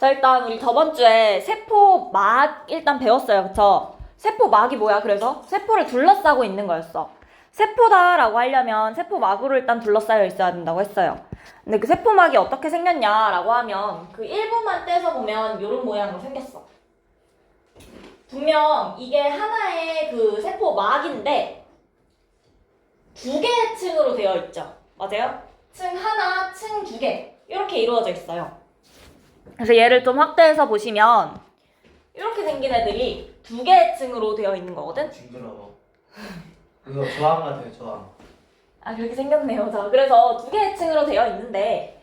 자, 일단 우리 저번 주에 세포막 일단 배웠어요. 그쵸? 세포막이 뭐야? 그래서 세포를 둘러싸고 있는 거였어. 세포다라고 하려면 세포막으로 일단 둘러싸여 있어야 된다고 했어요. 근데 그 세포막이 어떻게 생겼냐라고 하면 그 일부만 떼서 보면 이런 모양으로 생겼어. 분명 이게 하나의 그 세포막인데 두 개의 층으로 되어 있죠. 맞아요? 층 하나, 층 두 개 이렇게 이루어져 있어요. 그래서 얘를 좀 확대해서 보시면 이렇게 생긴 애들이 두 개의 층으로 되어 있는 거거든? 징그러워. 그거 저항 같아요, 저항. 아, 그렇게 생겼네요. 자, 그래서 두 개의 층으로 되어 있는데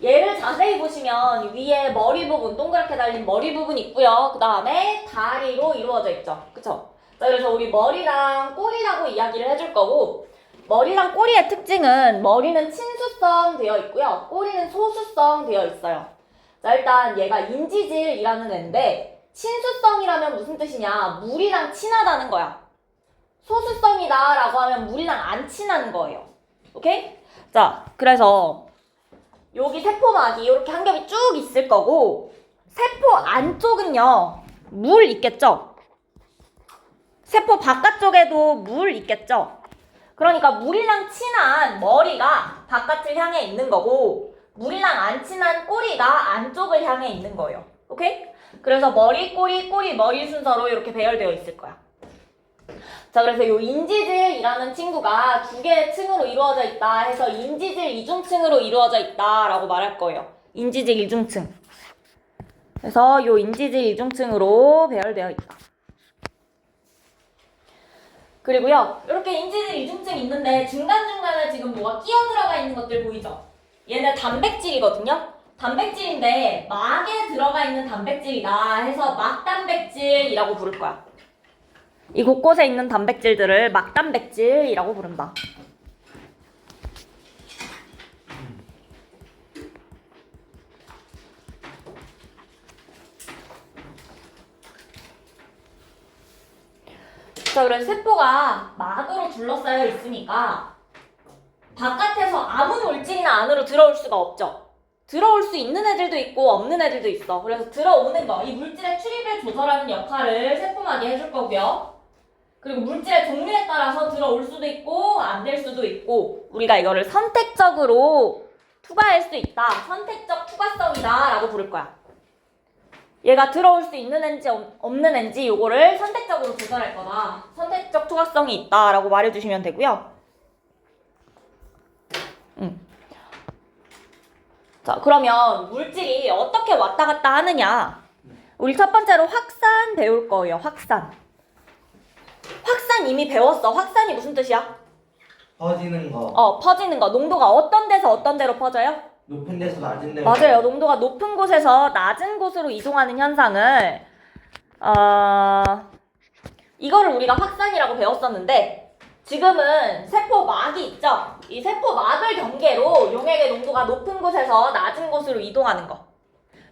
얘를 자세히 보시면 위에 머리 부분, 동그랗게 달린 머리 부분이 있고요. 그 다음에 다리로 이루어져 있죠. 그쵸? 자, 그래서 우리 머리랑 꼬리라고 이야기를 해줄 거고 머리랑 꼬리의 특징은 머리는 친수성 되어 있고요. 꼬리는 소수성 되어 있어요. 자, 일단 얘가 인지질이라는 애인데 친수성이라면 무슨 뜻이냐? 물이랑 친하다는 거야. 소수성이다 라고 하면 물이랑 안 친한 거예요. 오케이? 자, 그래서 여기 세포막이 이렇게 한 겹이 쭉 있을 거고 세포 안쪽은요 물 있겠죠? 세포 바깥쪽에도 물 있겠죠? 그러니까 물이랑 친한 머리가 바깥을 향해 있는 거고 물이랑 안 친한 꼬리가 안쪽을 향해 있는 거예요. 오케이? 그래서 머리, 꼬리, 꼬리, 머리 순서로 이렇게 배열되어 있을 거야. 자, 그래서 이 인지질이라는 친구가 두 개의 층으로 이루어져 있다 해서 인지질 이중층으로 이루어져 있다라고 말할 거예요. 인지질 이중층. 그래서 이 인지질 이중층으로 배열되어 있다. 그리고요, 이렇게 인지질 이중층 있는데 중간중간에 지금 뭐가 끼어 들어가 있는 것들 보이죠? 얘네 단백질이거든요? 단백질인데 막에 들어가 있는 단백질이다 해서 막단백질이라고 부를 거야. 이 곳곳에 있는 단백질들을 막단백질이라고 부른다. 자, 그래서 세포가 막으로 둘러싸여 있으니까 바깥에서 아무 물질이나 안으로 들어올 수가 없죠. 들어올 수 있는 애들도 있고 없는 애들도 있어. 그래서 들어오는 거, 이 물질의 출입을 조절하는 역할을 세포막이 해줄 거고요. 그리고 물질의 종류에 따라서 들어올 수도 있고 안 될 수도 있고 우리가 이거를 선택적으로 투과할 수 있다. 선택적 투과성이다 라고 부를 거야. 얘가 들어올 수 있는 애인지 없는 애인지 요거를 선택적으로 조절할 거다. 선택적 투과성이 있다 라고 말해주시면 되고요. 자, 그러면 물질이 어떻게 왔다 갔다 하느냐. 우리 첫 번째로 확산 배울 거예요. 확산. 확산 이미 배웠어. 확산이 무슨 뜻이야? 퍼지는 거. 퍼지는 거. 농도가 어떤 데서 어떤 데로 퍼져요? 높은 데서 낮은 데로. 맞아요. 농도가 높은 곳에서 낮은 곳으로 이동하는 현상을 이거를 우리가 확산이라고 배웠었는데 지금은 세포막이 있죠? 이 세포막을 경계로 용액의 농도가 높은 곳에서 낮은 곳으로 이동하는 거.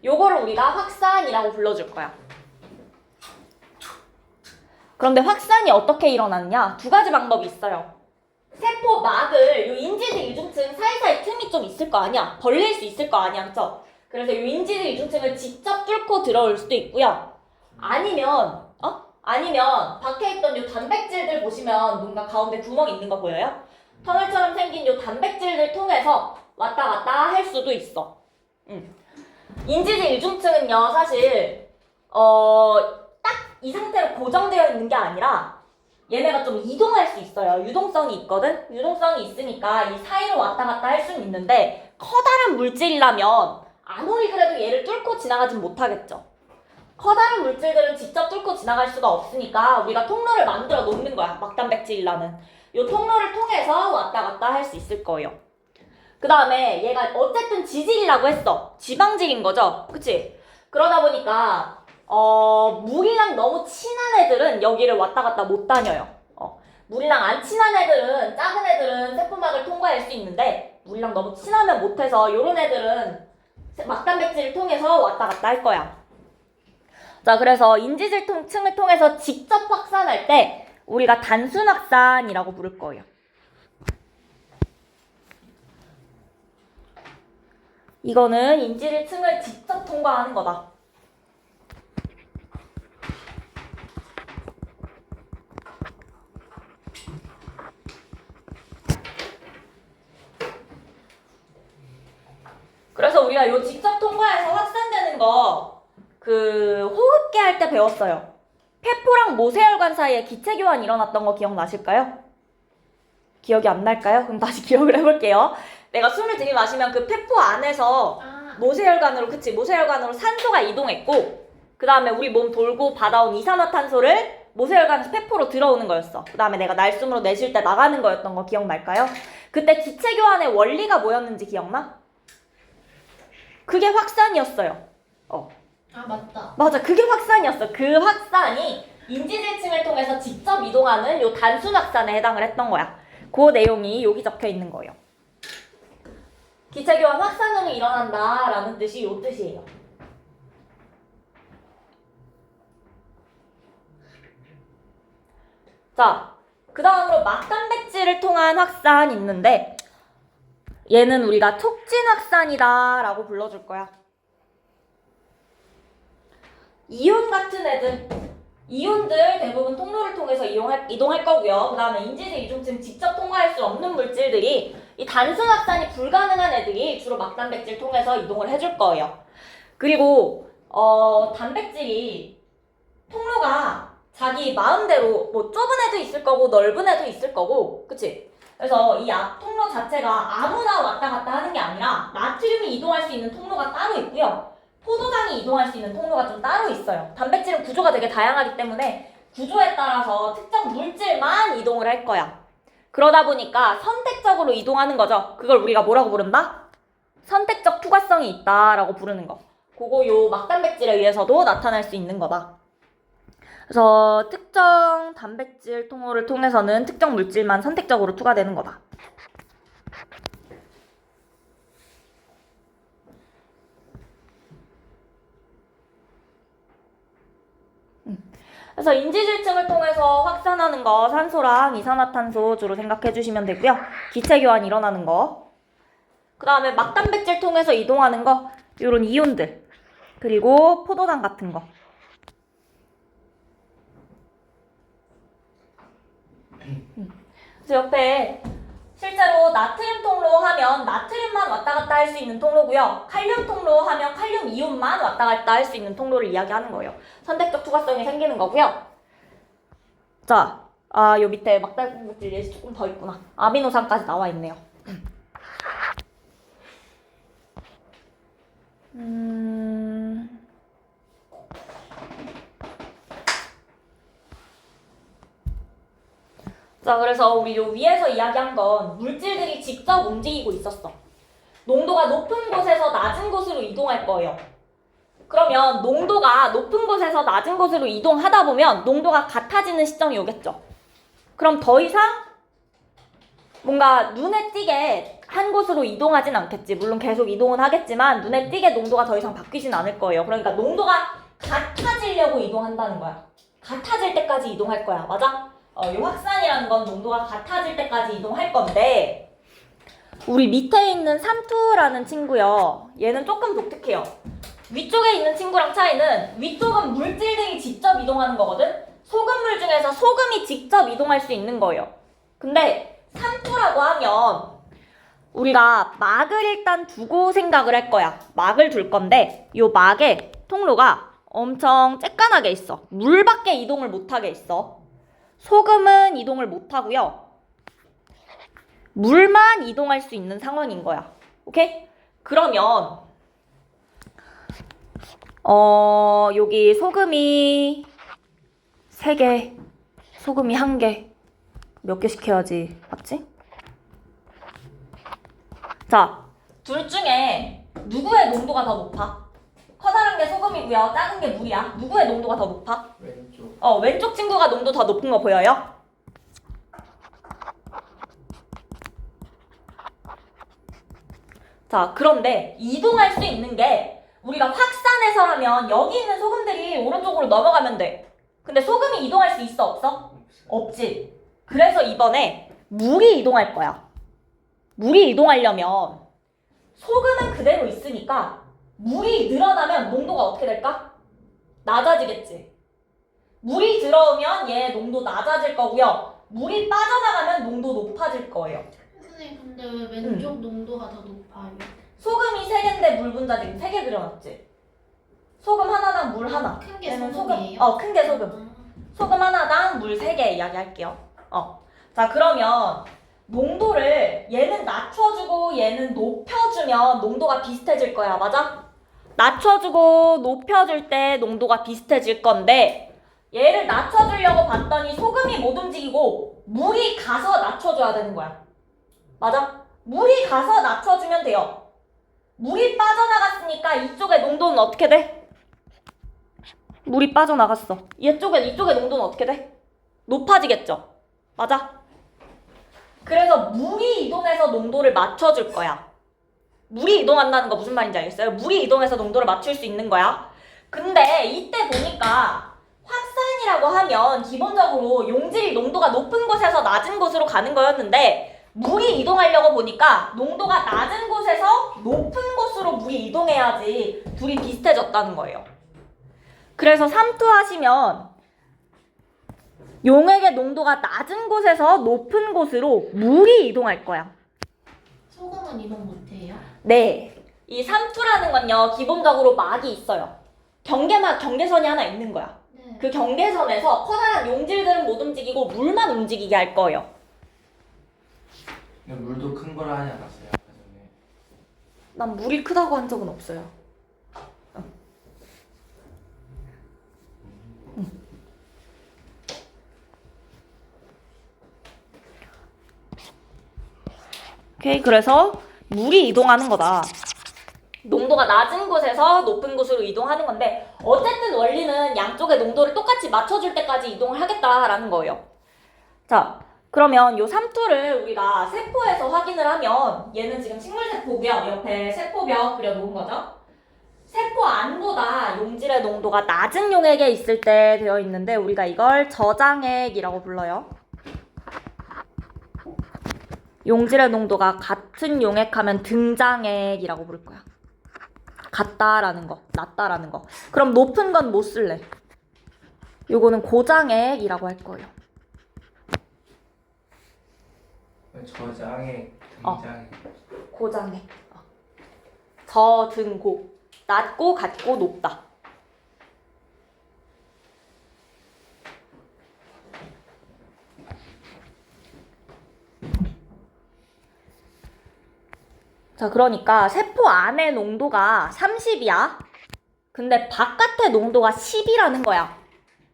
요거를 우리가 확산이라고 불러줄 거야. 그런데 확산이 어떻게 일어나느냐? 두 가지 방법이 있어요. 세포막을 이 인지질 이중층 사이사이 틈이 좀 있을 거 아니야? 벌릴 수 있을 거 아니야? 그쵸? 그래서 이 인지질 이중층을 직접 뚫고 들어올 수도 있고요. 아니면 밖에 있던 이 단백질들 보시면 뭔가 가운데 구멍 있는 거 보여요? 터널처럼 생긴 이 단백질들 통해서 왔다 갔다 할 수도 있어. 인지질 이중층은요, 사실 딱 이 상태로 고정되어 있는 게 아니라 얘네가 좀 이동할 수 있어요. 유동성이 있거든? 유동성이 있으니까 이 사이로 왔다 갔다 할 수는 있는데 커다란 물질이라면 아무리 그래도 얘를 뚫고 지나가진 못하겠죠. 커다란 물질들은 직접 뚫고 지나갈 수가 없으니까 우리가 통로를 만들어 놓는 거야. 막단백질이라는. 이 통로를 통해서 왔다 갔다 할 수 있을 거예요. 그 다음에 얘가 어쨌든 지질이라고 했어. 지방질인 거죠. 그치? 그러다 보니까 물이랑 너무 친한 애들은 여기를 왔다 갔다 못 다녀요. 물이랑 안 친한 애들은, 작은 애들은 세포막을 통과할 수 있는데 물이랑 너무 친하면 못해서 요런 애들은 막단백질을 통해서 왔다 갔다 할 거야. 자, 그래서 인지질 층을 통해서 직접 확산할 때 우리가 단순 확산이라고 부를 거예요. 이거는 인지질 층을 직접 통과하는 거다. 그래서 우리가 요 직접 통과해서 확산되는 거 호흡기 할 때 배웠어요. 폐포랑 모세혈관 사이에 기체 교환 일어났던 거 기억나실까요? 기억이 안 날까요? 그럼 다시 기억을 해볼게요. 내가 숨을 들이마시면 그 폐포 안에서 모세혈관으로 산소가 이동했고, 그 다음에 우리 몸 돌고 받아온 이산화탄소를 모세혈관에서 폐포로 들어오는 거였어. 그 다음에 내가 날숨으로 내쉴 때 나가는 거였던 거 기억날까요? 그때 기체 교환의 원리가 뭐였는지 기억나? 그게 확산이었어요. 아 맞다. 맞아, 그게 확산이었어. 그 확산이 인지질층을 통해서 직접 이동하는 요 단순 확산에 해당을 했던 거야. 그 내용이 여기 적혀 있는 거예요. 기체 교환 확산으로 일어난다 라는 뜻이 요 뜻이에요. 자, 그 다음으로 막단백질을 통한 확산 있는데, 얘는 우리가 촉진 확산이다 라고 불러줄 거야. 이온 같은 애들, 이온들 대부분 통로를 통해서 이동할 거고요. 그 다음에 인지질 이중층 직접 통과할 수 없는 물질들이, 이 단순 확산이 불가능한 애들이 주로 막단백질 통해서 이동을 해줄 거예요. 그리고 단백질이 통로가 자기 마음대로 뭐 좁은 애도 있을 거고 넓은 애도 있을 거고, 그치? 그래서 이 앞 통로 자체가 아무나 왔다 갔다 하는 게 아니라 나트륨이 이동할 수 있는 통로가 따로 있고요. 포도당이 이동할 수 있는 통로가 좀 따로 있어요. 단백질은 구조가 되게 다양하기 때문에 구조에 따라서 특정 물질만 이동을 할 거야. 그러다 보니까 선택적으로 이동하는 거죠. 그걸 우리가 뭐라고 부른다? 선택적 투과성이 있다라고 부르는 거. 그거 요 막단백질에 의해서도 나타날 수 있는 거다. 그래서 특정 단백질 통로를 통해서는 특정 물질만 선택적으로 투과되는 거다. 그래서 인지질층을 통해서 확산하는 거 산소랑 이산화탄소 주로 생각해 주시면 되고요. 기체 교환 일어나는 거. 그 다음에 막단백질 통해서 이동하는 거, 요런 이온들. 그리고 포도당 같은 거. 그래서 옆에 실제로 나트륨 통로 하면 나트륨만 왔다 갔다 할 수 있는 통로고요. 칼륨 통로 하면 칼륨 이온만 왔다 갔다 할 수 있는 통로를 이야기하는 거예요. 선택적 투과성이 생기는 거고요. 자, 요 밑에 막단백질 예시 조금 더 있구나. 아미노산까지 나와 있네요. 자, 그래서 우리 요 위에서 이야기한 건 물질들이 직접 움직이고 있었어. 농도가 높은 곳에서 낮은 곳으로 이동할 거예요. 그러면 농도가 높은 곳에서 낮은 곳으로 이동하다 보면 농도가 같아지는 시점이 오겠죠. 그럼 더 이상 뭔가 눈에 띄게 한 곳으로 이동하진 않겠지. 물론 계속 이동은 하겠지만 눈에 띄게 농도가 더 이상 바뀌진 않을 거예요. 그러니까 농도가 같아지려고 이동한다는 거야. 같아질 때까지 이동할 거야. 맞아? 이 확산이라는 건 농도가 같아질 때까지 이동할 건데, 우리 밑에 있는 삼투라는 친구요. 얘는 조금 독특해요. 위쪽에 있는 친구랑 차이는 위쪽은 물질들이 직접 이동하는 거거든? 소금물 중에서 소금이 직접 이동할 수 있는 거예요. 근데 삼투라고 하면 우리가 막을 일단 두고 생각을 할 거야. 막을 둘 건데 이 막에 통로가 엄청 쬐깐하게 있어. 물밖에 이동을 못하게 있어. 소금은 이동을 못하고요. 물만 이동할 수 있는 상황인 거야. 오케이? 그러면 여기 소금이 3개, 소금이 1개. 몇 개 시켜야지. 맞지? 자, 둘 중에 누구의 농도가 더 높아? 커다란 게 소금이고요. 작은 게 물이야. 누구의 농도가 더 높아? 왼쪽. 왼쪽 친구가 농도 더 높은 거 보여요? 자, 그런데 이동할 수 있는 게 우리가 확산해서라면 여기 있는 소금들이 오른쪽으로 넘어가면 돼. 근데 소금이 이동할 수 있어, 없어? 없지. 그래서 이번에 물이 이동할 거야. 물이 이동하려면 소금은 그대로 있으니까 물이 늘어나면 농도가 어떻게 될까? 낮아지겠지. 물이 들어오면 얘 농도 낮아질 거고요. 물이 빠져나가면 농도 높아질 거예요. 선생님 근데 왜 왼쪽 농도가 더 높아요? 소금이 3개인데 물 분자 지금 3개 그려놨지? 소금 하나당 물 하나. 큰 게 얘는 소금이에요? 큰 게 소금. 소금 하나당 물 3개 이야기할게요. 자, 그러면 농도를 얘는 낮춰주고 얘는 높여주면 농도가 비슷해질 거야. 맞아? 낮춰주고 높여줄 때 농도가 비슷해질 건데 얘를 낮춰주려고 봤더니 소금이 못 움직이고 물이 가서 낮춰줘야 되는 거야. 맞아? 물이 가서 낮춰주면 돼요. 물이 빠져나갔으니까 이쪽의 농도는 어떻게 돼? 물이 빠져나갔어. 이쪽의 농도는 어떻게 돼? 높아지겠죠? 맞아? 그래서 물이 이동해서 농도를 맞춰줄 거야. 물이 이동한다는 거 무슨 말인지 알겠어요? 물이 이동해서 농도를 맞출 수 있는 거야. 근데 이때 보니까 확산이라고 하면 기본적으로 용질이 농도가 높은 곳에서 낮은 곳으로 가는 거였는데 물이 이동하려고 보니까 농도가 낮은 곳에서 높은 곳으로 물이 이동해야지 둘이 비슷해졌다는 거예요. 그래서 삼투하시면 용액의 농도가 낮은 곳에서 높은 곳으로 물이 이동할 거야. 소금은 이동 못해요? 네. 이 삼투라는 건요, 기본적으로 막이 있어요. 경계선이 하나 있는 거야. 네. 그 경계선에서 커다란 용질들은 못 움직이고 물만 움직이게 할 거예요. 근데 물도 큰 거라 하지 않았어요? 아까 전에. 난 물이 크다고 한 적은 없어요. 오케이, 그래서 물이 이동하는 거다. 농도가 낮은 곳에서 높은 곳으로 이동하는 건데 어쨌든 원리는 양쪽의 농도를 똑같이 맞춰줄 때까지 이동을 하겠다라는 거예요. 자, 그러면 요 삼투를 우리가 세포에서 확인을 하면 얘는 지금 식물세포고요. 옆에 세포벽 그려놓은 거죠. 세포 안보다 용질의 농도가 낮은 용액에 있을 때 되어 있는데 우리가 이걸 저장액이라고 불러요. 용질의 농도가 같은 용액하면 등장액이라고 부를 거야. 같다라는 거, 낮다라는 거. 그럼 높은 건 못 쓸래. 요거는 고장액이라고 할 거예요. 저장에 등장에. 고장액. 저, 등, 고. 낮고, 같고, 높다. 자, 그러니까 세포 안의 농도가 30이야. 근데 바깥의 농도가 10이라는 거야.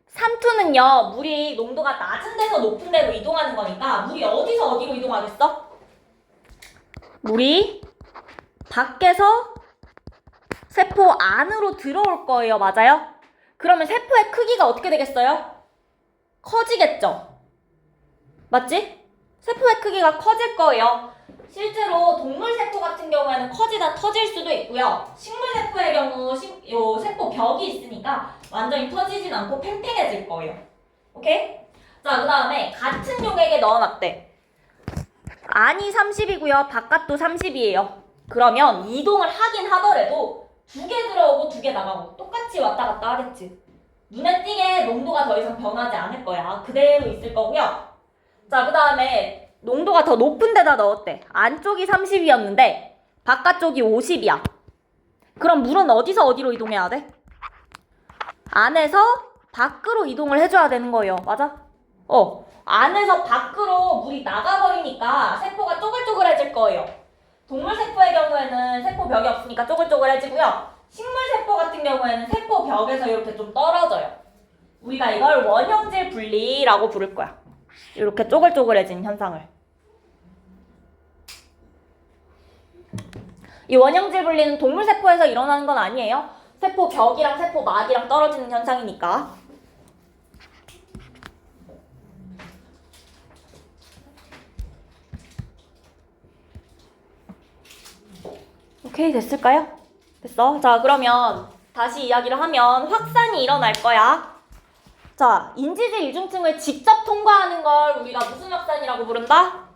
삼투는요, 물이 농도가 낮은 데서 높은 데로 이동하는 거니까 물이 어디서 어디로 이동하겠어? 물이 밖에서 세포 안으로 들어올 거예요. 맞아요? 그러면 세포의 크기가 어떻게 되겠어요? 커지겠죠? 맞지? 세포의 크기가 커질 거예요. 실제로 동물 세포 같은 경우에는 커지다 터질 수도 있고요. 식물 세포의 경우 요 세포 벽이 있으니까 완전히 터지진 않고 팽팽해질 거예요. 오케이? 자, 그 다음에 같은 용액에 넣어놨대. 안이 30이고요. 바깥도 30이에요. 그러면 이동을 하긴 하더라도 2개 들어오고 2개 나가고 똑같이 왔다 갔다 하겠지. 눈에 띄게 농도가 더 이상 변하지 않을 거야. 그대로 있을 거고요. 자, 그 다음에 농도가 더 높은 데다 넣었대. 안쪽이 30이었는데 바깥쪽이 50이야. 그럼 물은 어디서 어디로 이동해야 돼? 안에서 밖으로 이동을 해줘야 되는 거예요. 맞아? 안에서 밖으로 물이 나가버리니까 세포가 쪼글쪼글해질 거예요. 동물 세포의 경우에는 세포 벽이 없으니까 쪼글쪼글해지고요. 식물 세포 같은 경우에는 세포 벽에서 이렇게 좀 떨어져요. 우리가 이걸 원형질 분리라고 부를 거야. 이렇게 쪼글쪼글해진 현상을. 이 원형질 분리는 동물 세포에서 일어나는 건 아니에요. 세포 벽이랑 세포 막이랑 떨어지는 현상이니까. 오케이, 됐을까요? 됐어. 자, 그러면 다시 이야기를 하면 확산이 일어날 거야. 자, 인지질 이중층을 직접 통과하는 걸 우리가 무슨 확산이라고 부른다?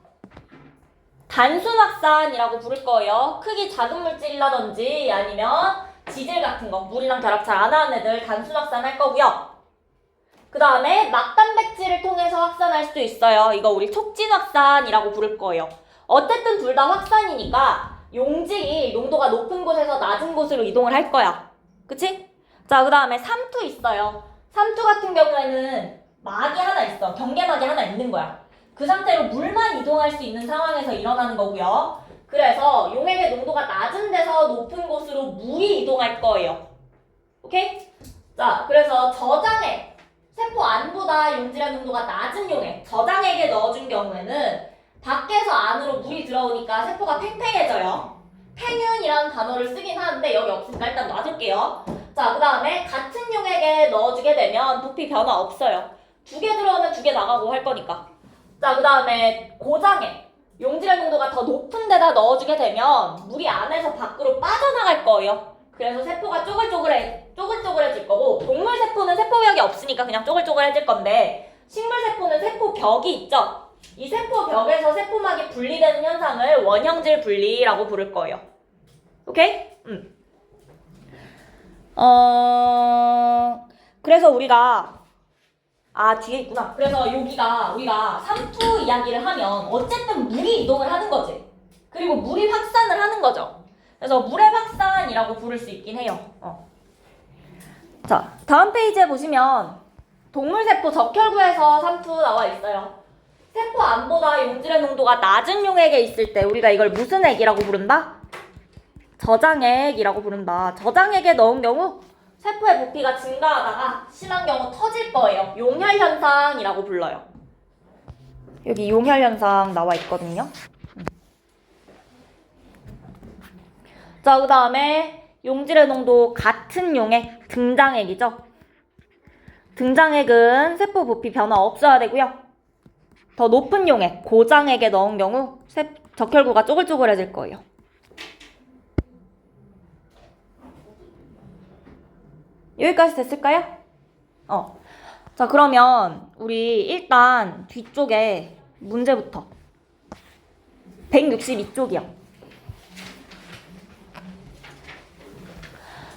단순 확산이라고 부를 거예요. 크기 작은 물질이라든지 아니면 지질 같은 거, 물이랑 결합 잘 안 하는 애들 단순 확산할 거고요. 그 다음에 막단백질을 통해서 확산할 수도 있어요. 이거 우리 촉진 확산이라고 부를 거예요. 어쨌든 둘 다 확산이니까 용질이 농도가 높은 곳에서 낮은 곳으로 이동을 할 거야. 그치? 자, 그 다음에 삼투 있어요. 삼투 같은 경우에는 막이 하나 있어. 경계막이 하나 있는 거야. 그 상태로 물만 이동할 수 있는 상황에서 일어나는 거고요. 그래서 용액의 농도가 낮은 데서 높은 곳으로 물이 이동할 거예요. 오케이? 자, 그래서 저장액, 세포 안보다 용질의 농도가 낮은 용액, 저장액에 넣어준 경우에는 밖에서 안으로 물이 들어오니까 세포가 팽팽해져요. 팽윤이라는 단어를 쓰긴 하는데 여기 없으니까 일단 놔둘게요. 자, 그 다음에 같은 용액에 넣어주게 되면 부피 변화 없어요. 2개 들어오면 2개 나가고 할 거니까. 자, 그 다음에 고장액, 용질의 농도가 더 높은 데다 넣어주게 되면 물이 안에서 밖으로 빠져나갈 거예요. 그래서 세포가 쪼글쪼글해질 거고, 동물 세포는 세포벽이 없으니까 그냥 쪼글쪼글해질 건데, 식물 세포는 세포벽이 있죠. 이 세포벽에서 세포막이 분리되는 현상을 원형질 분리라고 부를 거예요. 오케이? 그래서 우리가 뒤에 있구나. 그래서 여기가 우리가 삼투 이야기를 하면 어쨌든 물이 이동을 하는 거지. 그리고 물이 확산을 하는 거죠. 그래서 물의 확산이라고 부를 수 있긴 해요. 자, 다음 페이지에 보시면 동물세포 적혈구에서 삼투 나와 있어요. 세포 안보다 용질의 농도가 낮은 용액에 있을 때 우리가 이걸 무슨 액이라고 부른다? 저장액이라고 부른다. 저장액에 넣은 경우 세포의 부피가 증가하다가 심한 경우 터질 거예요. 용혈현상이라고 불러요. 여기 용혈현상 나와 있거든요. 자, 그 다음에 용질의 농도 같은 용액, 등장액이죠. 등장액은 세포 부피 변화 없어야 되고요. 더 높은 용액, 고장액에 넣은 경우 적혈구가 쪼글쪼글해질 거예요. 여기까지 됐을까요? 자, 그러면 우리 일단 뒤쪽에 문제부터 162쪽이요.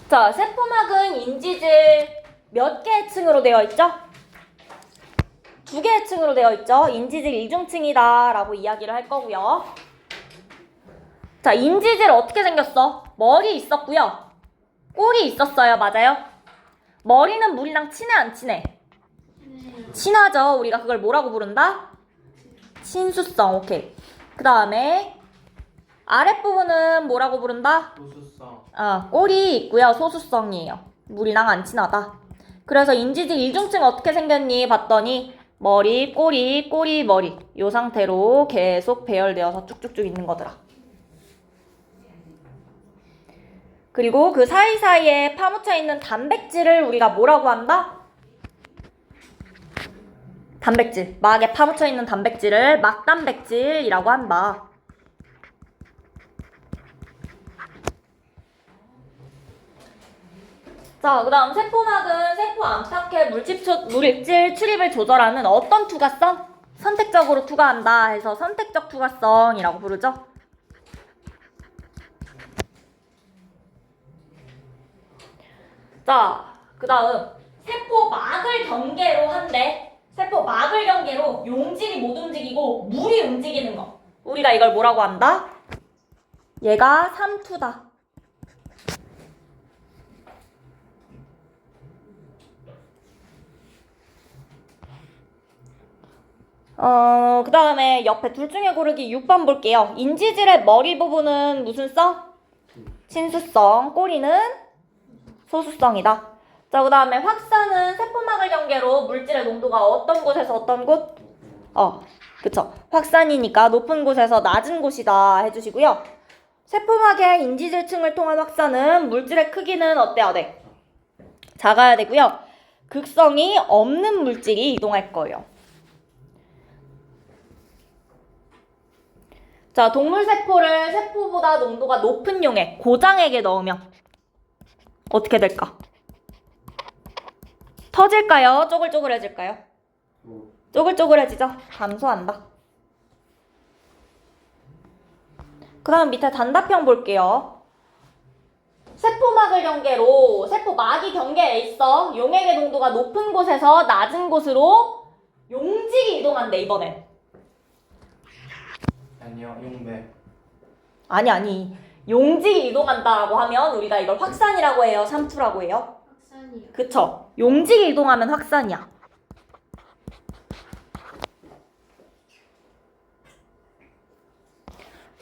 자, 세포막은 인지질 몇 개의 층으로 되어 있죠? 2개의 층으로 되어 있죠. 인지질 이중층이다 라고 이야기를 할 거고요. 자, 인지질 어떻게 생겼어? 머리 있었고요. 꼬리 있었어요. 맞아요? 머리는 물이랑 친해 안 친해? 친하죠. 우리가 그걸 뭐라고 부른다? 친수성. 오케이. 그 다음에 아랫부분은 뭐라고 부른다? 소수성. 꼬리 있고요. 소수성이에요. 물이랑 안 친하다. 그래서 인지질 이중층 어떻게 생겼니? 봤더니 머리, 꼬리, 꼬리, 머리 이 상태로 계속 배열되어서 쭉쭉쭉 있는 거더라. 그리고 그 사이사이에 파묻혀 있는 단백질을 우리가 뭐라고 한다? 단백질. 막에 파묻혀 있는 단백질을 막단백질이라고 한다. 자, 그 다음 세포막은 세포 안팎의 물질 출입을 조절하는 어떤 투과성? 선택적으로 투과한다 해서 선택적 투과성이라고 부르죠. 자, 그 다음 세포막을 경계로 한데 세포막을 경계로 용질이 못 움직이고 물이 움직이는 거. 우리가 이걸 뭐라고 한다? 얘가 삼투다. 그 다음에 옆에 둘 중에 고르기 6번 볼게요. 인지질의 머리 부분은 무슨 성? 친수성. 꼬리는 소수성이다. 자, 그 다음에 확산은 세포막을 경계로 물질의 농도가 어떤 곳에서 어떤 곳? 그쵸. 확산이니까 높은 곳에서 낮은 곳이다 해주시고요. 세포막의 인지질층을 통한 확산은 물질의 크기는 어때야 돼? 작아야 되고요. 극성이 없는 물질이 이동할 거예요. 자, 동물 세포를 세포보다 농도가 높은 용액, 고장액에 넣으면 어떻게 될까? 터질까요? 쪼글쪼글해질까요? 쪼글쪼글해지죠? 감소한다. 그 다음 밑에 단답형 볼게요. 세포막을 경계로 세포막이 경계에 있어. 용액의 농도가 높은 곳에서 낮은 곳으로 용질이 이동한대 이번엔. 아니요, 용배. 아니. 용질이 이동한다라고 하면 우리가 이걸 확산이라고 해요? 산투라고 해요? 확산이요. 그쵸? 용질이 이동하면 확산이야.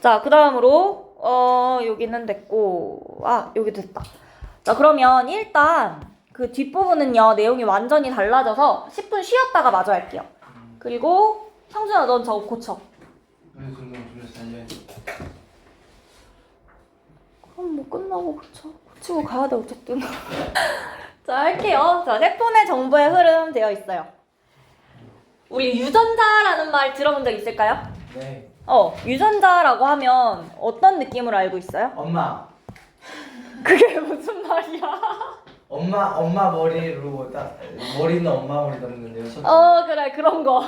자, 그 다음으로 여기는 됐고 여기 됐다. 자, 그러면 일단 그 뒷부분은요 내용이 완전히 달라져서 10분 쉬었다가 마저 할게요. 그리고 상준아 넌 저거 고쳐. 그래서 좀 살려. 그럼 뭐 끝나고 고치고 가야 돼 어쨌든. 자, 할게요. 자, 세포 내 정보의 흐름 되어 있어요. 우리 유전자라는 말 들어본 적 있을까요? 네. 유전자라고 하면 어떤 느낌으로 알고 있어요? 엄마. 그게 무슨 말이야? 엄마 머리로 딱 머리는 엄마 머리 닮는데요. 그래, 그런 거.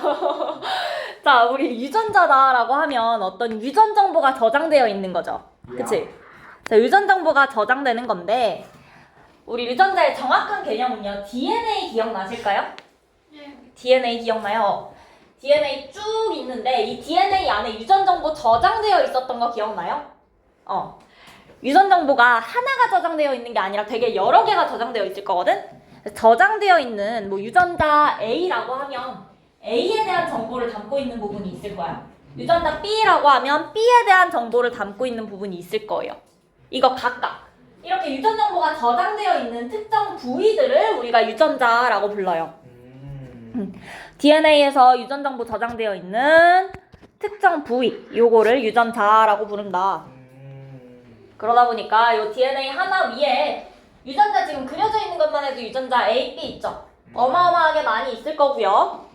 자, 우리 유전자다라고 하면 어떤 유전 정보가 저장되어 있는 거죠. 그치? 자, 유전 정보가 저장되는 건데, 우리 유전자의 정확한 개념은요, DNA 기억나실까요? 네. DNA 기억나요? DNA 쭉 있는데, 이 DNA 안에 유전 정보 저장되어 있었던 거 기억나요? 유전 정보가 하나가 저장되어 있는 게 아니라 되게 여러 개가 저장되어 있을 거거든? 저장되어 있는 뭐 유전자 A라고 하면 A에 대한 정보를 담고 있는 부분이 있을 거야. 유전자 B라고 하면 B에 대한 정보를 담고 있는 부분이 있을 거예요. 이거 각각. 이렇게 유전 정보가 저장되어 있는 특정 부위들을 우리가 유전자라고 불러요. DNA에서 유전 정보 저장되어 있는 특정 부위, 요거를 유전자라고 부른다. 그러다 보니까 요 DNA 하나 위에 유전자 지금 그려져 있는 것만 해도 유전자 A, B 있죠? 어마어마하게 많이 있을 거고요.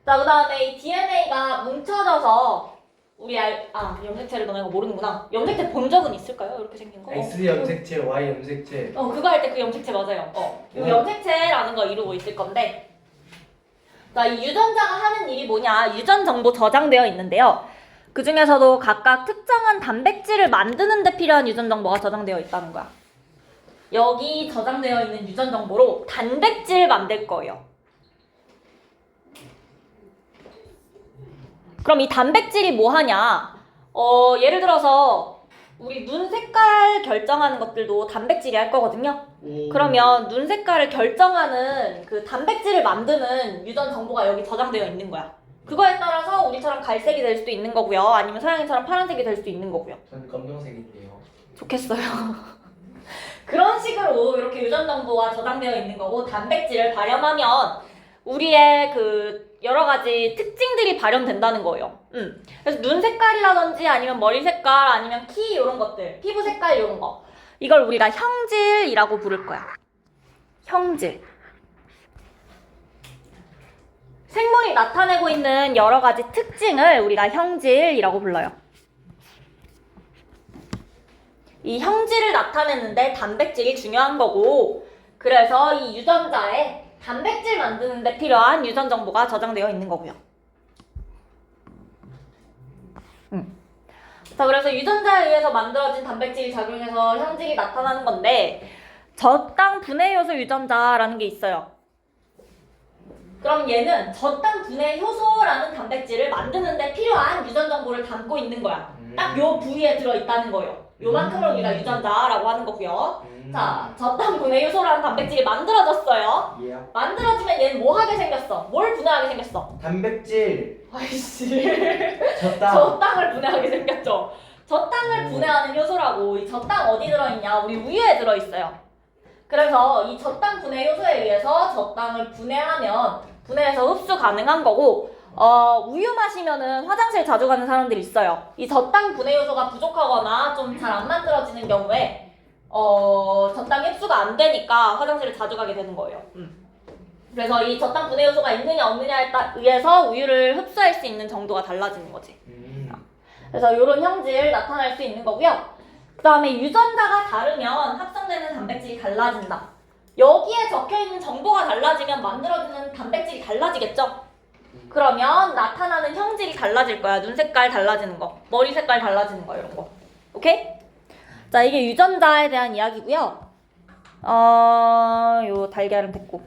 자, 그 다음에 이 DNA가 뭉쳐져서 우리 염색체를 너네가 모르는구나. 염색체 본 적은 있을까요? 이렇게 생긴 거? X 염색체, Y 염색체. 그거 할 때 그 염색체 맞아요. 그 염색체라는 거 이루고 있을 건데, 자, 이 유전자가 하는 일이 뭐냐? 유전 정보 저장되어 있는데요. 그 중에서도 각각 특정한 단백질을 만드는 데 필요한 유전 정보가 저장되어 있다는 거야. 여기 저장되어 있는 유전 정보로 단백질 만들 거예요. 그럼 이 단백질이 뭐 하냐? 예를 들어서 우리 눈 색깔 결정하는 것들도 단백질이 할 거거든요. 그러면 눈 색깔을 결정하는 그 단백질을 만드는 유전 정보가 여기 저장되어 있는 거야. 그거에 따라서 우리처럼 갈색이 될 수도 있는 거고요. 아니면 서양인처럼 파란색이 될 수도 있는 거고요. 저는 검정색인데요. 좋겠어요. 그런 식으로 이렇게 유전 정보가 저장되어 있는 거고, 단백질을 발현하면 우리의 그 여러 가지 특징들이 발현된다는 거예요. 그래서 눈 색깔이라든지 아니면 머리 색깔 아니면 키 이런 것들, 피부 색깔 이런 거, 이걸 우리가 형질이라고 부를 거야. 형질. 생물이 나타내고 있는 여러 가지 특징을 우리가 형질이라고 불러요. 이 형질을 나타내는데 단백질이 중요한 거고, 그래서 이 유전자에 단백질 만드는 데 필요한 유전 정보가 저장되어 있는 거고요. 자, 그래서 유전자에 의해서 만들어진 단백질이 작용해서 형질이 나타나는 건데, 저당 분해 효소 유전자라는 게 있어요. 그럼 얘는 저당 분해 효소라는 단백질을 만드는 데 필요한 유전 정보를 담고 있는 거야. 딱 요 부위에 들어있다는 거예요. 요만큼을 우리가 유전자라고 하는 거고요. 자, 저당 분해 효소라는 단백질이 만들어졌어요. 만들어지면 얘는 뭐 하게 생겼어? 뭘 분해하게 생겼어? 단백질. 아이씨. 저당. 저당을 분해하게 생겼죠. 저당을 분해하는 효소라고. 이 저당 어디 들어있냐? 우리 우유에 들어있어요. 그래서 이 저당 분해 효소에 의해서 저당을 분해해서 흡수 가능한 거고, 우유 마시면은 화장실 자주 가는 사람들이 있어요. 이 저당 분해 요소가 부족하거나 좀 잘 안 만들어지는 경우에 저당이 흡수가 안 되니까 화장실을 자주 가게 되는 거예요. 그래서 이 저당 분해 요소가 있느냐 없느냐에 의해서 우유를 흡수할 수 있는 정도가 달라지는 거지. 그래서 이런 형질 나타날 수 있는 거고요. 그 다음에 유전자가 다르면 합성되는 단백질이 달라진다. 여기에 적혀있는 정보가 달라지면 만들어지는 단백질이 달라지겠죠? 그러면 나타나는 형질이 달라질 거야. 눈 색깔 달라지는 거, 머리 색깔 달라지는 거, 이런 거. 오케이? 자, 이게 유전자에 대한 이야기고요. 요 달걀은 됐고.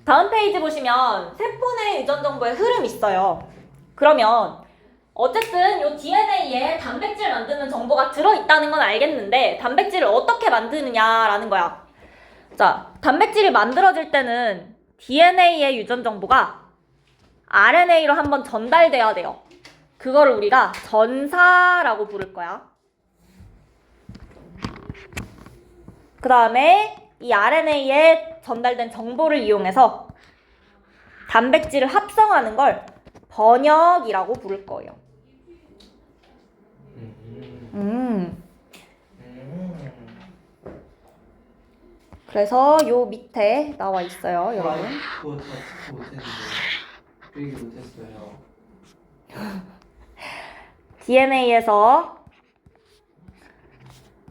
다음 페이지 보시면 세포 내 유전 정보의 흐름 있어요. 그러면 어쨌든 요 DNA에 단백질 만드는 정보가 들어있다는 건 알겠는데 단백질을 어떻게 만드느냐라는 거야. 자, 단백질이 만들어질 때는 DNA의 유전 정보가 RNA로 한번 전달돼야 돼요. 그거를 우리가 전사라고 부를 거야. 그 다음에 이 RNA에 전달된 정보를 이용해서 단백질을 합성하는 걸 번역이라고 부를 거예요. 그래서 요 밑에 나와 있어요, 여러분. 그거 다 못했는데 그 얘기 못했어요. DNA에서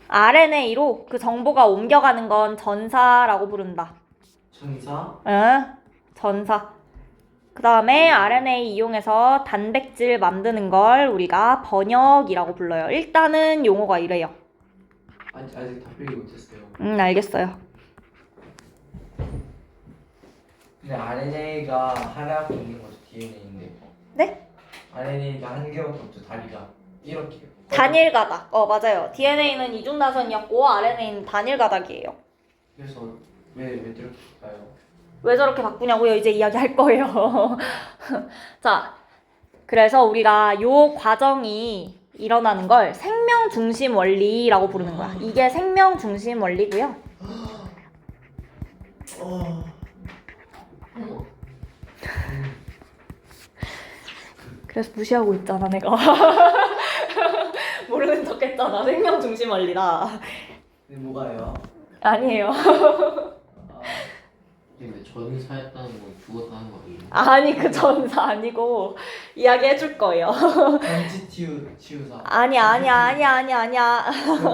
RNA로 그 정보가 옮겨가는 건 전사라고 부른다. 전사? 응, 전사. 그 다음에 RNA 이용해서 단백질 만드는 걸 우리가 번역이라고 불러요. 일단은 용어가 이래요. 아직 답변이 못했어요. 알겠어요. 근데 RNA가 하나가 있는 거죠, DNA인데. 네? RNA가 한 개밖에 없죠, 다리가. 이렇게. 단일 가닥. 맞아요. DNA는 이중나선이었고 RNA는 단일 가닥이에요. 그래서 왜 그럴까요? 왜 저렇게 바꾸냐고요? 이제 이야기할 거예요. 자, 그래서 우리가 요 과정이 일어나는 걸 생명 중심 원리라고 부르는 거야. 이게 생명 중심 원리고요. 그래서 무시하고 있잖아, 내가. 모르는 척 했잖아. 생명 중심 원리다. 근데 뭐가요? 아니에요. 근데 전사했다는 건 죽었다는 거 아니에요? 아니, 그 전사 아니고 이야기 해줄 거예요. 전지 치유사. 아니야.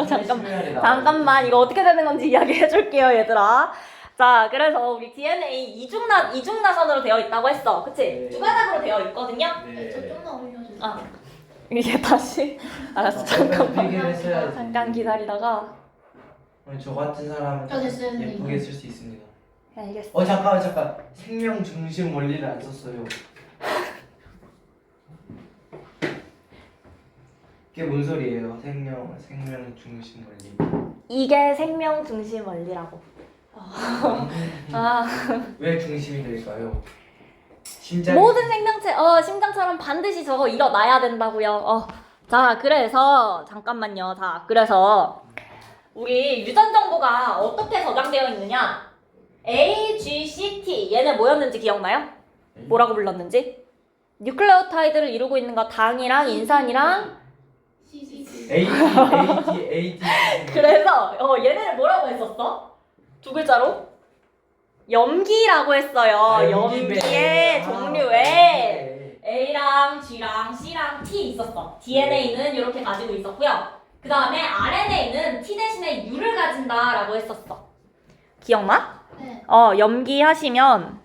잠깐만, 이거 어떻게 되는 건지 이야기 해줄게요, 얘들아. 자, 그래서 우리 DNA 이중나선으로 되어 있다고 했어. 그치? 네. 두 가닥으로 되어 있거든요? 네. 저 좀만 올려주세요. 이게 다시. 알았어, 잠깐만. 해서야지. 잠깐 기다리다가. 저 같은 사람은 저 됐어요, 예쁘게 선생님. 쓸 수 있습니다. 알겠어. 잠깐. 생명 중심 원리를 안 썼어요. 그게 뭔 소리예요? 생명 중심 원리. 이게 생명 중심 원리라고. 왜 중심이 될까요? 심장. 모든 생명체, 심장처럼 반드시 저거 일어나야 된다고요. 자, 그래서 잠깐만요. 자, 그래서 우리 유전 정보가 어떻게 저장되어 있느냐? A, G, C, T 얘네 뭐였는지 기억나요? 뭐라고 불렀는지? 뉴클레오타이드를 이루고 있는 거 당이랑 인산이랑 AT. 그래서 얘네를 뭐라고 했었어? 두 글자로? 염기라고 했어요. 염기의 종류에 A랑 G랑 C랑 T 있었어. DNA는 이렇게 가지고 있었고요. 그 다음에 RNA는 T 대신에 U를 가진다라고 했었어. 기억나? 네. 염기 하시면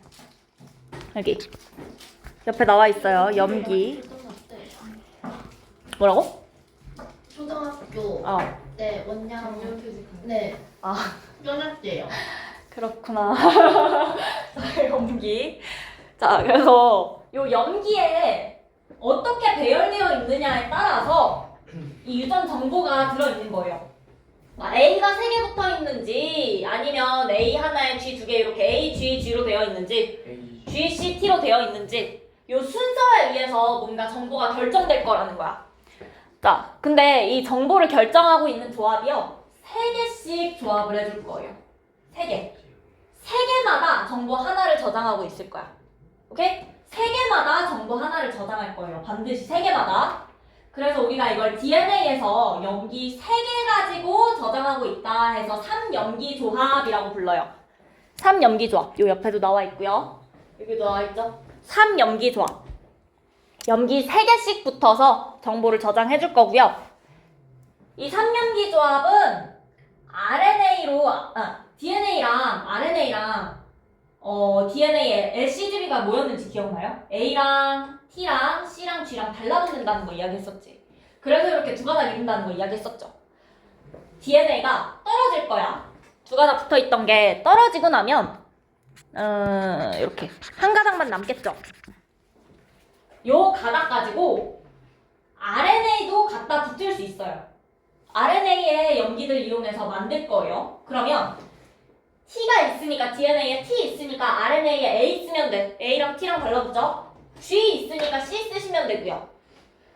여기 옆에 나와 있어요. 염기. 뭐라고? 초등학교 네 원장 네 뼈났대요. 그렇구나. 염기. 자, 그래서 요 염기에 어떻게 배열되어 있느냐에 따라서 이 유전 정보가 들어있는 거예요. A가 3개 붙어 있는지 아니면 A 하나에 G 2개 이렇게 A, G, G로 되어 있는지 G, C, T로 되어 있는지 요 순서에 의해서 뭔가 정보가 결정될 거라는 거야. 자, 근데 이 정보를 결정하고 있는 조합이요. 3개씩 조합을 해줄 거예요. 3개. 3개마다 정보 하나를 저장하고 있을 거야. 오케이? 3개마다 정보 하나를 저장할 거예요. 반드시 3개마다. 그래서 우리가 이걸 DNA에서 염기 3개 가지고 저장하고 있다 해서 3염기 조합이라고 불러요. 3염기 조합. 요 옆에도 나와 있고요. 여기도 나와 있죠? 3염기 조합. 염기 3개씩 붙어서 정보를 저장해 줄 거고요. 이 3염기 조합은 DNA랑 RNA랑 DNA의 LCGB가 뭐였는지 기억나요? A랑 T랑 C랑 G랑 달라붙는다는 거 이야기했었지. 그래서 이렇게 두 가닥 이룬다는 거 이야기했었죠. DNA가 떨어질 거야. 두 가닥 붙어있던 게 떨어지고 나면 이렇게 한 가닥만 남겠죠. 요 가닥 가지고 RNA도 갖다 붙일 수 있어요. RNA의 염기들 이용해서 만들 거예요. 그러면 T가 있으니까 DNA에 T 있으니까 RNA에 A 쓰면 돼. A랑 T랑 달라붙죠? G 있으니까 C 쓰시면 되고요.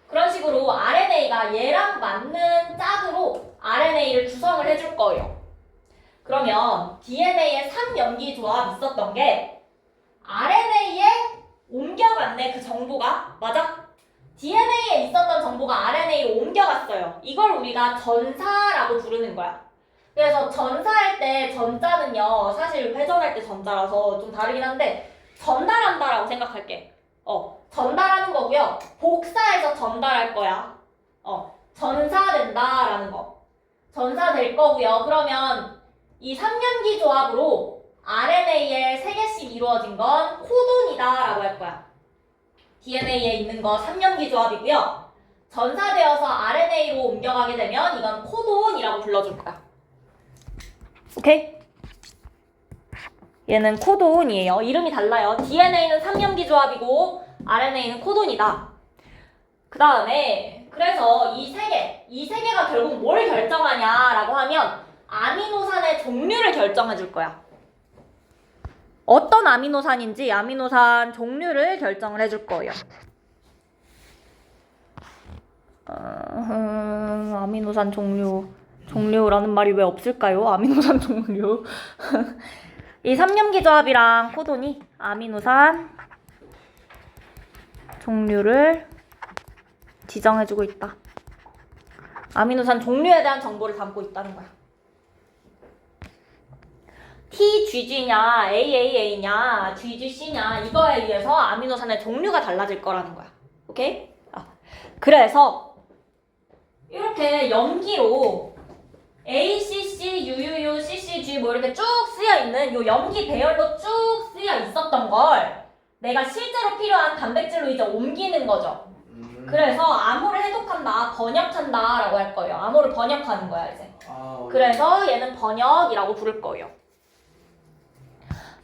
그런 식으로 RNA가 얘랑 맞는 짝으로 RNA를 구성을 해줄 거예요. 그러면 DNA에 3염기 조합 있었던 게 RNA에 옮겨갔네, 그 정보가. 맞아? DNA에 있었던 정보가 RNA로 옮겨갔어요. 이걸 우리가 전사라고 부르는 거야. 그래서 전사할 때 전자는요, 사실 회전할 때 전자라서 좀 다르긴 한데 전달한다라고 생각할게. 전달하는 거고요. 복사해서 전달할 거야. 전사된다라는 거. 전사될 거고요. 그러면 이 3염기 조합으로 RNA에 3개씩 이루어진 건 코돈이다라고 할 거야. DNA에 있는 거 3염기 조합이고요. 전사되어서 RNA로 옮겨가게 되면 이건 코돈이라고 불러줄 거야. 오케이? 얘는 코돈이에요. 이름이 달라요. DNA는 3염기 조합이고 RNA는 코돈이다. 그 다음에 그래서 이 세 개가 결국 뭘 결정하냐라고 하면 아미노산의 종류를 결정해 줄 거야. 어떤 아미노산인지 아미노산 종류를 결정을 해줄 거예요. 아미노산 종류라는 말이 왜 없을까요? 아미노산 종류. 이 3염기 조합이랑 코돈이 아미노산 종류를 지정해주고 있다. 아미노산 종류에 대한 정보를 담고 있다는 거야. TGG냐, AAA냐, GGC냐 이거에 의해서 아미노산의 종류가 달라질 거라는 거야. 오케이? 그래서 이렇게 염기로 ACC, UUU, CCG 뭐 이렇게 쭉 쓰여 있는 요 염기 배열로 쭉 쓰여 있었던 걸 내가 실제로 필요한 단백질로 이제 옮기는 거죠. 그래서 암호를 해독한다, 번역한다 라고 할 거예요. 암호를 번역하는 거야 이제. 그래서 얘는 번역이라고 부를 거예요.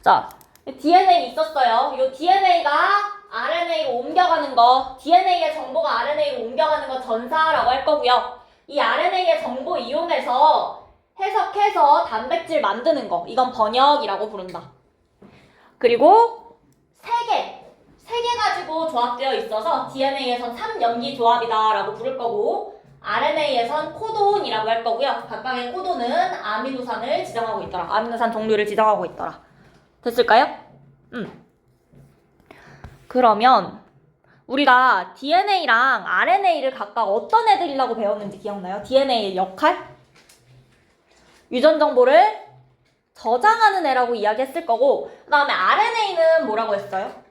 자, DNA 있었어요. 이 DNA가 RNA로 옮겨가는 거, DNA의 정보가 RNA로 옮겨가는 거 전사라고 할 거고요. 이 RNA의 정보 이용해서 해석해서 단백질 만드는 거, 이건 번역이라고 부른다. 그리고 세 개 가지고 조합되어 있어서 DNA에선 3염기 조합이다라고 부를 거고 RNA에선 코돈이라고 할 거고요. 각각의 코돈은 아미노산을 지정하고 있더라. 아미노산 종류를 지정하고 있더라. 됐을까요? 그러면 우리가 DNA랑 RNA를 각각 어떤 애들이라고 배웠는지 기억나요? DNA의 역할? 유전 정보를 저장하는 애라고 이야기했을 거고 그 다음에 RNA는 뭐라고 했어요?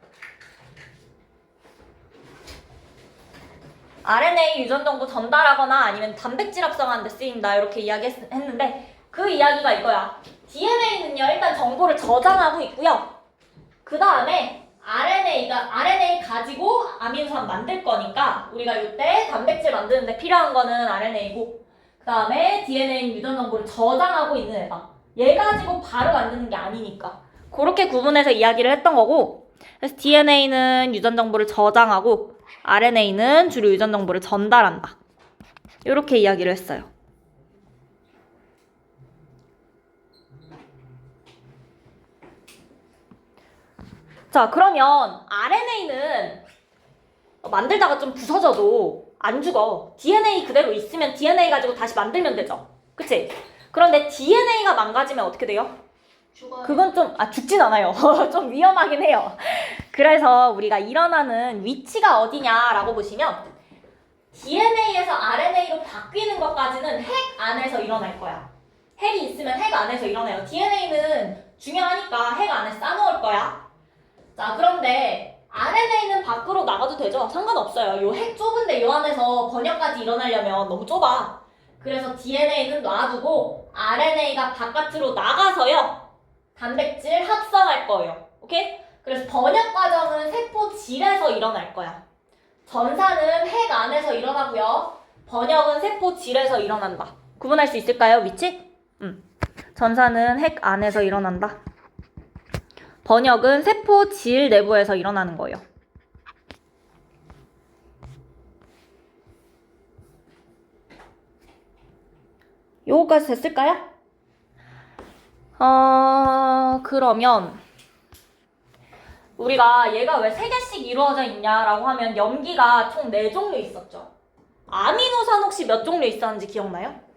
RNA 유전 정보 전달하거나 아니면 단백질 합성하는 데 쓰인다 이렇게 이야기했는데 그 이야기가 이거야. DNA는요 일단 정보를 저장하고 있고요. 그 다음에 RNA 가지고 아미노산 만들 거니까 우리가 이때 단백질 만드는데 필요한 거는 RNA고 그 다음에 DNA는 유전 정보를 저장하고 있는 애다. 얘 가지고 바로 만드는 게 아니니까 그렇게 구분해서 이야기를 했던 거고 그래서 DNA는 유전 정보를 저장하고 RNA는 주로 유전 정보를 전달한다. 이렇게 이야기를 했어요. 자, 그러면 RNA는 만들다가 좀 부서져도 안 죽어. DNA 그대로 있으면 DNA 가지고 다시 만들면 되죠. 그치? 그런데 DNA가 망가지면 어떻게 돼요? 죽어요. 그건 좀, 죽진 않아요. 좀 위험하긴 해요. 그래서 우리가 일어나는 위치가 어디냐라고 보시면 DNA에서 RNA로 바뀌는 것까지는 핵 안에서 일어날 거야. 핵이 있으면 핵 안에서 일어나요. DNA는 중요하니까 핵 안에 싸놓을 거야. 자, 그런데 RNA는 밖으로 나가도 되죠? 상관없어요. 요 핵 좁은데 요 안에서 번역까지 일어나려면 너무 좁아. 그래서 DNA는 놔두고 RNA가 바깥으로 나가서요. 단백질 합성할 거예요. 오케이? 그래서 번역 과정은 세포 질에서 일어날 거야. 전사는 핵 안에서 일어나고요. 번역은 세포 질에서 일어난다. 구분할 수 있을까요? 위치? 전사는 핵 안에서 일어난다. 번역은 세포 질 내부에서 일어나는 거예요. 요거까지 됐을까요? 그러면 우리가 얘가 왜 3개씩 이루어져 있냐라고 하면 염기가 총 4종류 있었죠. 아미노산 혹시 몇 종류 있었는지 기억나요?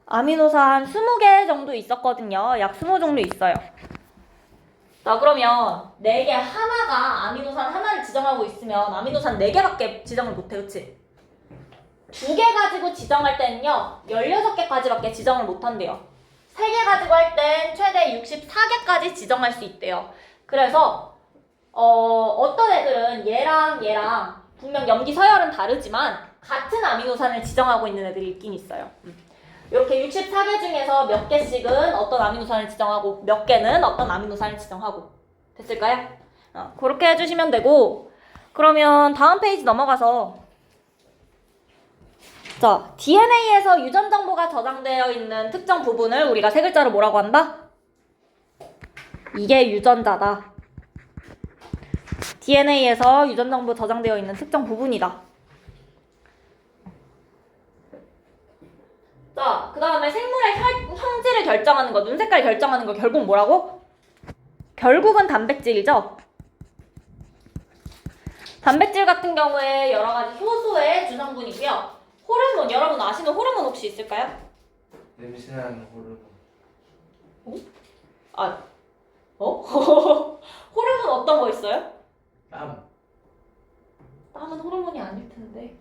아미노산 20개 정도 있었거든요. 약 20종류 있어요. 자, 그러면 4개 하나가 아미노산 하나를 지정하고 있으면 아미노산 4개밖에 지정을 못해, 그치? 2개 가지고 지정할 때는요 16개까지밖에 지정을 못한대요. 3개 가지고 할 땐 최대 64개까지 지정할 수 있대요. 그래서 어떤 애들은 얘랑 분명 염기 서열은 다르지만 같은 아미노산을 지정하고 있는 애들이 있긴 있어요. 이렇게 64개 중에서 몇 개씩은 어떤 아미노산을 지정하고 몇 개는 어떤 아미노산을 지정하고. 됐을까요? 그렇게 해주시면 되고, 그러면 다음 페이지 넘어가서 자, DNA에서 유전 정보가 저장되어 있는 특정 부분을 우리가 3글자로 뭐라고 한다? 이게 유전자다. DNA에서 유전 정보 저장되어 있는 특정 부분이다. 자, 그 다음에 생물의 형질을 결정하는 거, 눈 색깔 결정하는 거 결국 뭐라고? 결국은 단백질이죠? 단백질 같은 경우에 여러 가지 효소의 주성분이고요. 호르몬, 여러분 아시는 호르몬 혹시 있을까요? 냄새나는 호르몬. 호르몬 어떤 거 있어요? 땀. 땀은 호르몬이 아닐 텐데.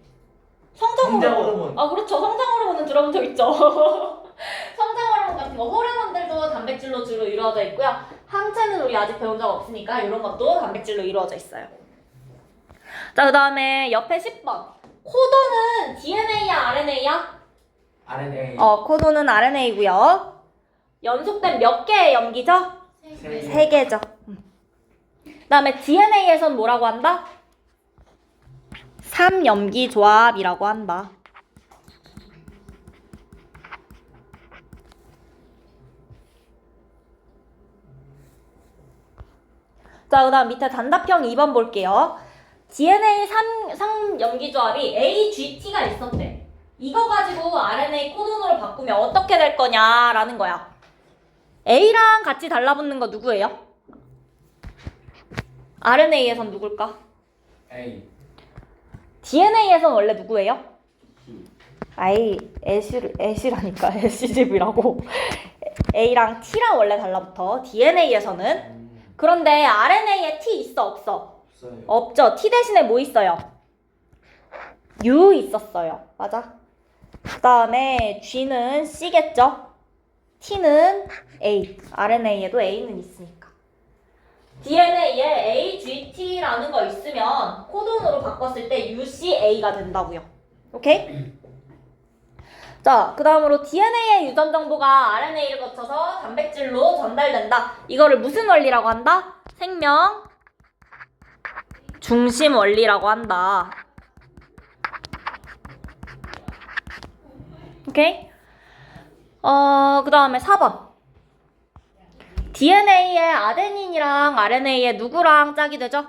성장 성장 호르몬. 그렇죠. 성장 호르몬은 들어본 적 있죠. 성장 호르몬 같은 거, 호르몬들도 단백질로 주로 이루어져 있고요. 항체는 우리 아직 배운 적 없으니까 이런 것도 단백질로 이루어져 있어요. 자, 그 다음에 옆에 10번. 코도는 DNA야, RNA야? RNA. 코도는 RNA고요. 연속된 몇 개의 염기죠? 3개죠. 그 다음에 DNA에선 뭐라고 한다? 3염기 조합이라고 한다. 자, 그 다음 밑에 단답형 2번 볼게요. DNA 3염기 조합이 AGT가 있었대. 이거 가지고 RNA 코돈으로 바꾸면 어떻게 될 거냐라는 거야. A랑 같이 달라붙는 거 누구예요? RNA에선 누굴까? A. DNA에선 원래 누구예요? 애쉬라니까. 애쉬집이라고. A랑 T랑 원래 달라붙어. DNA에서는. 그런데 RNA에 T 있어, 없어? 없어요. 없죠. T 대신에 뭐 있어요? U 있었어요. 맞아. 그 다음에 G는 C겠죠? T는 A. RNA에도 A는 있으니까. DNA에 AGT라는 거 있으면 코돈으로 바꿨을 때 UCA가 된다고요. 오케이? 자, 그 다음으로 DNA의 유전 정보가 RNA를 거쳐서 단백질로 전달된다. 이거를 무슨 원리라고 한다? 생명 중심 원리라고 한다. 오케이? 그 다음에 4번. DNA의 아데닌이랑 RNA의 누구랑 짝이 되죠?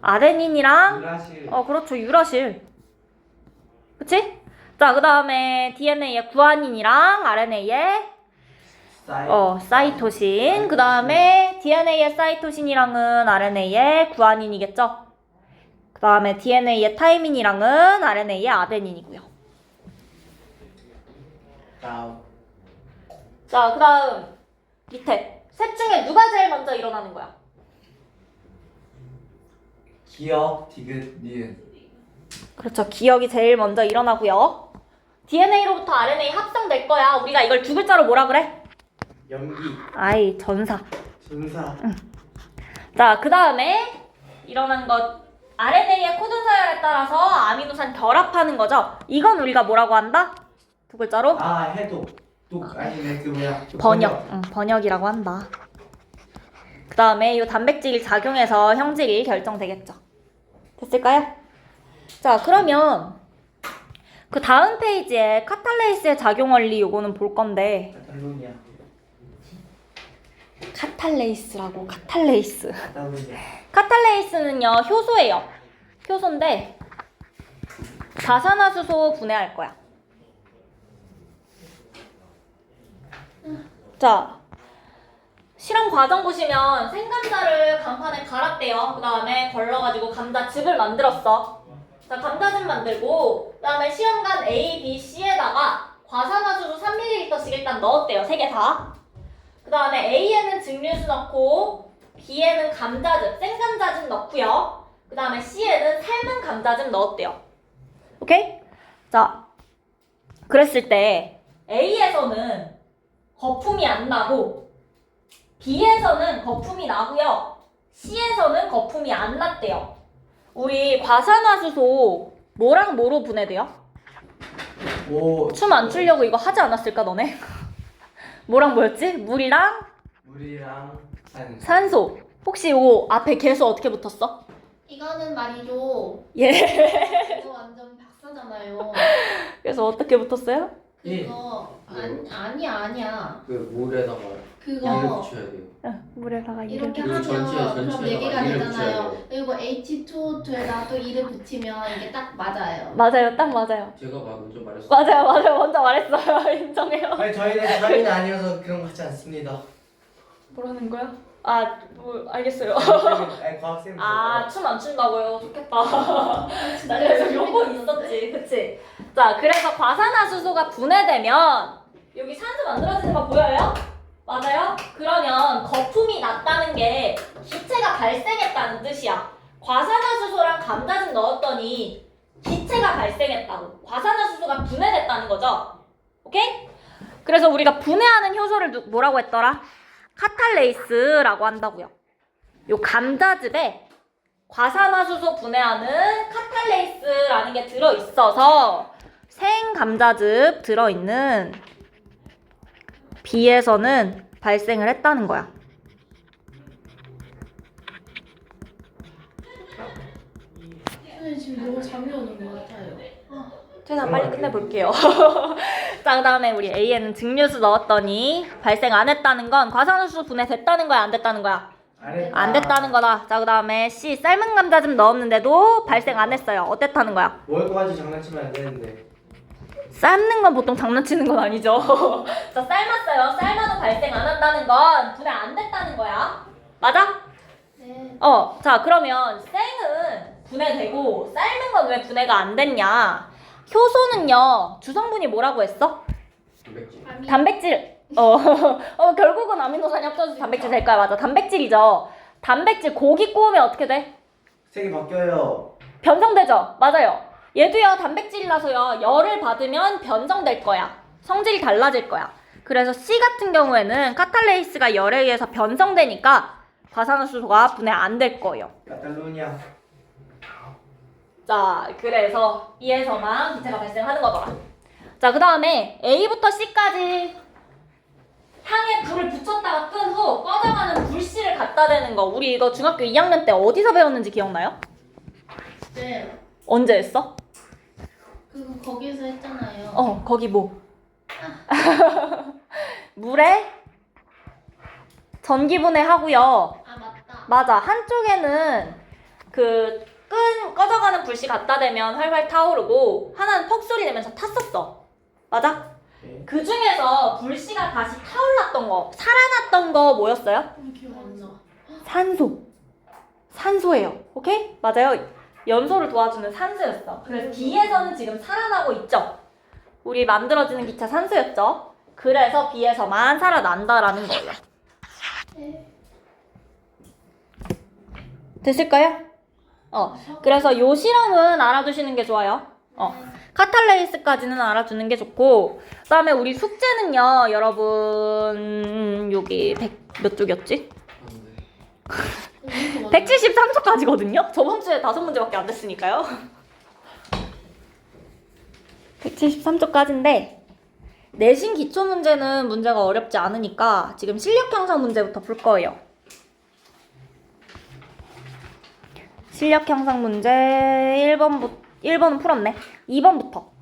아데닌이랑 유라실. 그렇죠. 유라실. 그치? 자, 그 다음에 DNA의 구아닌이랑 RNA의 사이토신. 그 다음에 DNA의 사이토신이랑은 RNA의 구아닌이겠죠? 그 다음에 DNA의 타이민이랑은 RNA의 아데닌이고요. 다음. 자, 그 다음 밑에 셋 중에 누가 제일 먼저 일어나는 거야? 기억, 디귿, 니은. 그렇죠. 기억이 제일 먼저 일어나고요. DNA로부터 RNA 합성될 거야. 우리가 이걸 2글자로 뭐라 그래? 염기. 전사. 전사. 자, 그 다음에 일어난 것 RNA의 코돈 서열에 따라서 아미노산 결합하는 거죠. 이건 우리가 뭐라고 한다? 2글자로? 해독. 아니네, 그 뭐야. 번역. 번역이라고 한다. 그 다음에 이 단백질이 작용해서 형질이 결정되겠죠. 됐을까요? 자, 그러면 그 다음 페이지에 카탈레이스의 작용 원리 요거는 볼 건데 카탈루냐. 카탈레이스라고 카탈레이스. 카탈루냐. 카탈레이스는요 효소예요. 효소인데 과산화수소 분해할 거야. 자, 실험 과정 보시면 생감자를 강판에 갈았대요. 그 다음에 걸러가지고 감자즙을 만들었어. 자, 감자즙 만들고 그 다음에 시험관 A, B, C에다가 과산화수소 3ml씩 일단 넣었대요. 3개 다. 그 다음에 A에는 증류수 넣고 B에는 감자즙, 생감자즙 넣고요. 그 다음에 C에는 삶은 감자즙 넣었대요. 오케이? 자, 그랬을 때 A에서는 거품이 안 나고 B에서는 거품이 나고요. C에서는 거품이 안 났대요. 우리 과산화수소 뭐랑 뭐로 분해돼요? 오. 춤 안 추려고 이거 하지 않았을까 너네? 뭐랑 뭐였지? 물이랑 물이랑 산소. 혹시 이거 앞에 계수 어떻게 붙었어? 이거는 말이죠. 예. 이거 완전 박사잖아요. 그래서 어떻게 붙었어요? 그거 아니야. 그 물에다가 이를 그거 붙여야 돼요. 물에다가 이를 이렇게 이거 하면 전체에 그럼 전체에다가 4개가 이를 되잖아요. 붙여야 돼요. 그리고 H2O2에다 또 이를 붙이면 이게 딱 맞아요. 맞아요, 딱 맞아요. 제가 먼저 말했어요. 맞아요, 먼저 말했어요. 인정해요. 아니 저희는 아니어서 그런 거 하지 않습니다. 뭐라는 거야? 아, 뭐 알겠어요. 아니 과학쌤. 아, 춤 안 춘다고요? 좋겠다. 나 그래서 요거 있었지, 그치? 자, 그래서 과산화수소가 분해되면 여기 산소 만들어지는 거 보여요? 맞아요? 그러면 거품이 났다는 게 기체가 발생했다는 뜻이야. 과산화수소랑 감자즙 넣었더니 기체가 발생했다고. 과산화수소가 분해됐다는 거죠. 오케이? 그래서 우리가 분해하는 효소를 뭐라고 했더라? 카탈레이스라고 한다고요. 요 감자즙에 과산화수소 분해하는 카탈레이스라는 게 들어있어서 생감자즙 들어있는 B에서는 발생을 했다는 거야. 선생님 지금 너무 잠이 오는 것 같아요. 최대한 빨리 끝내볼게요. 자, 그 다음에 우리 A에는 증류수 넣었더니 발생 안 했다는 건 과산화수소 분해됐다는 거야, 안 됐다는 거야? 안 됐다는 거다. 자, 그 다음에 C 삶은 감자즙 넣었는데도 발생 안 했어요. 어땠다는 거야? 뭘 가지고 장난치면 안 되는데. 삶는 건 보통 장난치는 건 아니죠. 자, 삶았어요. 삶아도 발생 안 한다는 건 분해 안 됐다는 거야. 맞아? 네. 자, 그러면 생은 분해되고 삶은 건 왜 분해가 안 됐냐? 효소는요, 주성분이 뭐라고 했어? 단백질. 단백질. 결국은 아미노산이 합쳐져서 단백질 될 거야. 맞아. 단백질이죠. 단백질 고기 구우면 어떻게 돼? 색이 바뀌어요. 변성되죠. 맞아요. 얘도요, 단백질이라서요, 열을 받으면 변성될 거야. 성질이 달라질 거야. 그래서 C 같은 경우에는 카탈레이스가 열에 의해서 변성되니까 과산화수소가 분해 안 될 거예요. 카탈루냐. 자, 그래서 E에서만 기체가 발생하는 거더라. 자, 그 다음에 A부터 C까지 향에 불을 붙였다가 끈 후 꺼져가는 불씨를 갖다 대는 거. 우리 이거 중학교 2학년 때 어디서 배웠는지 기억나요? 네. 언제 했어? 그거 거기서 했잖아요. 거기 뭐? 물에 전기분해 하고요. 아 맞다. 맞아. 한쪽에는 그 꺼져가는 불씨 갖다 대면 활활 타오르고 하나는 퍽 소리 내면서 탔었어. 맞아? 네. 그 중에서 불씨가 다시 타올랐던 거, 살아났던 거 뭐였어요? 기억 안 나. 산소예요. 오케이? 맞아요. 연소를 도와주는 산소였어. 그래서 B에서는 지금 살아나고 있죠. 우리 만들어지는 기체 산소였죠. 그래서 B에서만 살아난다라는 거예요. 네. 됐을까요? 그래서 요 실험은 알아두시는 게 좋아요. 카탈레이스까지는 알아두는 게 좋고, 그 다음에 우리 숙제는요, 여러분, 여기 몇 쪽이었지? 173초까지거든요? 저번 주에 5문제밖에 안 됐으니까요. 173초까지인데, 내신 기초 문제는 문제가 어렵지 않으니까 지금 실력 향상 문제부터 풀 거예요. 실력 향상 문제 1번은 풀었네. 2번부터.